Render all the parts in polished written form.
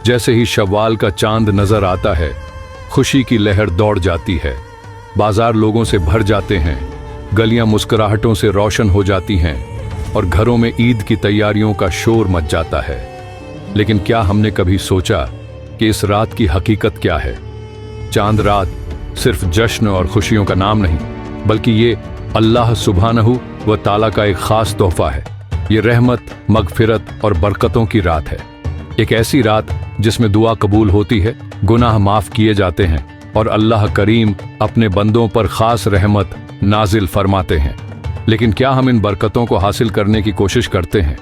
जैसे ही शव्वाल का चांद नजर आता है, खुशी की लहर दौड़ जाती है। बाजार लोगों से भर जाते हैं, गलियां मुस्कुराहटों से रोशन हो जाती हैं और घरों में ईद की तैयारियों का शोर मच जाता है। लेकिन क्या हमने कभी सोचा कि इस रात की हकीकत क्या है? चांद रात सिर्फ जश्न और खुशियों का नाम नहीं, बल्कि ये अल्लाह सुब्हानहू व ताला का एक खास तोहफा है। ये रहमत, मगफिरत और बरकतों की रात है। एक ऐसी रात जिसमें दुआ कबूल होती है, गुनाह माफ किए जाते हैं और अल्लाह करीम अपने बंदों पर खास रहमत नाजिल फरमाते हैं। लेकिन क्या हम इन बरकतों को हासिल करने की कोशिश करते हैं?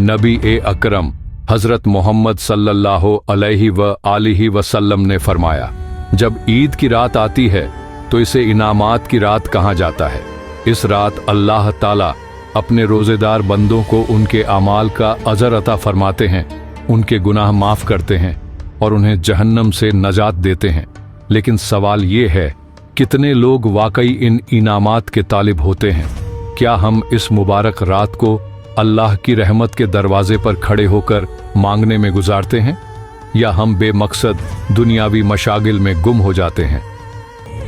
नबी अकरम हजरत मोहम्मद सल्लल्लाहु अलैहि व आलिहि वसल्लम ने फरमाया, जब ईद की रात आती है तो इसे इनामात की रात कहा जाता है। इस रात अल्लाह ताला अपने रोजेदार बंदों को उनके अमाल का अजर अता फरमाते हैं, उनके गुनाह माफ करते हैं और उन्हें जहन्नम से नजात देते हैं। लेकिन सवाल ये है, कितने लोग वाकई इन इनामात के तालिब होते हैं? क्या हम इस मुबारक रात को अल्लाह की रहमत के दरवाजे पर खड़े होकर मांगने में गुजारते हैं, या हम बेमकसद दुनियावी मशागिल में गुम हो जाते हैं?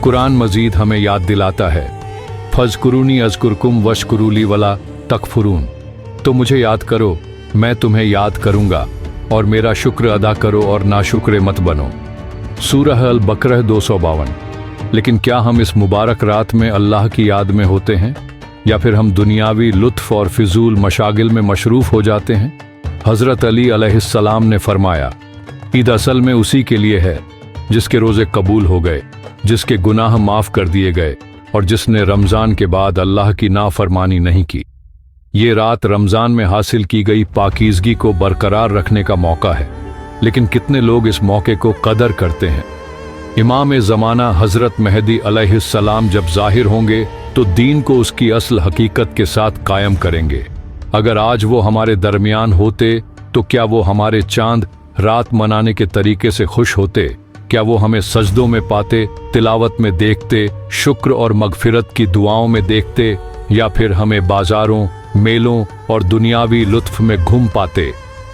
कुरान मजीद हमें याद दिलाता है, फज़कुरूनी अज़कुरकुम वशकुरूली वला तकफुरून। तो मुझे याद करो, मैं तुम्हें याद करूंगा, और मेरा शुक्र अदा करो और नाशुक्र मत बनो। सूरह अल बकरह 252। लेकिन क्या हम इस मुबारक रात में अल्लाह की याद में होते हैं, या फिर हम दुनियावी लुत्फ और फिजूल मशागिल में मशरूफ हो जाते हैं? हज़रत अली अलैहिस्सलाम ने फरमाया, ईद असल में उसी के लिए है जिसके रोज़े कबूल हो गए, जिसके गुनाह माफ़ कर दिए गए और जिसने रमज़ान के बाद अल्लाह की नाफरमानी नहीं की। ये रात रमज़ान में हासिल की गई पाकीज़गी को बरकरार रखने का मौका है। लेकिन कितने लोग इस मौके को कदर करते हैं? इमाम ज़माना हज़रत मेहदी अलैहिस्सलाम जब ज़ाहिर होंगे तो दीन को उसकी असल हकीकत के साथ कायम करेंगे। अगर आज वो हमारे दरमियान होते तो क्या वो हमारे चांद रात मनाने के तरीके से खुश होते? क्या वो हमें सजदों में पाते, तिलावत में देखते, शुक्र और मगफिरत की दुआओं में देखते, या फिर हमें बाजारों, मेलों और दुनियावी लुत्फ में घूम पाते?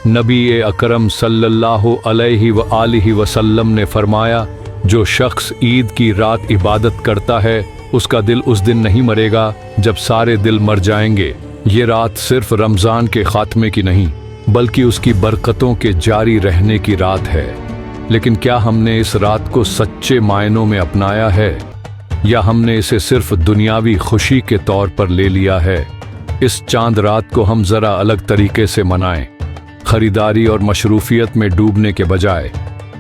नबी अकरम सल्लल्लाहु अलैहि व आलिहि वसल्लम ने फरमाया, जो शख्स ईद की रात इबादत करता है उसका दिल उस दिन नहीं मरेगा जब सारे दिल मर जाएंगे। ये रात सिर्फ रमज़ान के खात्मे की नहीं, बल्कि उसकी बरकतों के जारी रहने की रात है। लेकिन क्या हमने इस रात को सच्चे मायनों में अपनाया है, या हमने इसे सिर्फ दुनियावी खुशी के तौर पर ले लिया है? इस चांद रात को हम ज़रा अलग तरीके से मनाएं। खरीदारी और मशरूफियत में डूबने के बजाय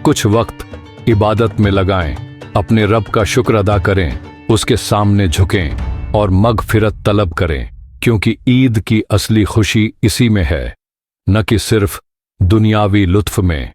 कुछ वक्त इबादत में लगाएं, अपने रब का शुक्र अदा करें, उसके सामने झुकें और मगफिरत तलब करें, क्योंकि ईद की असली खुशी इसी में है, न कि सिर्फ दुनियावी लुत्फ में।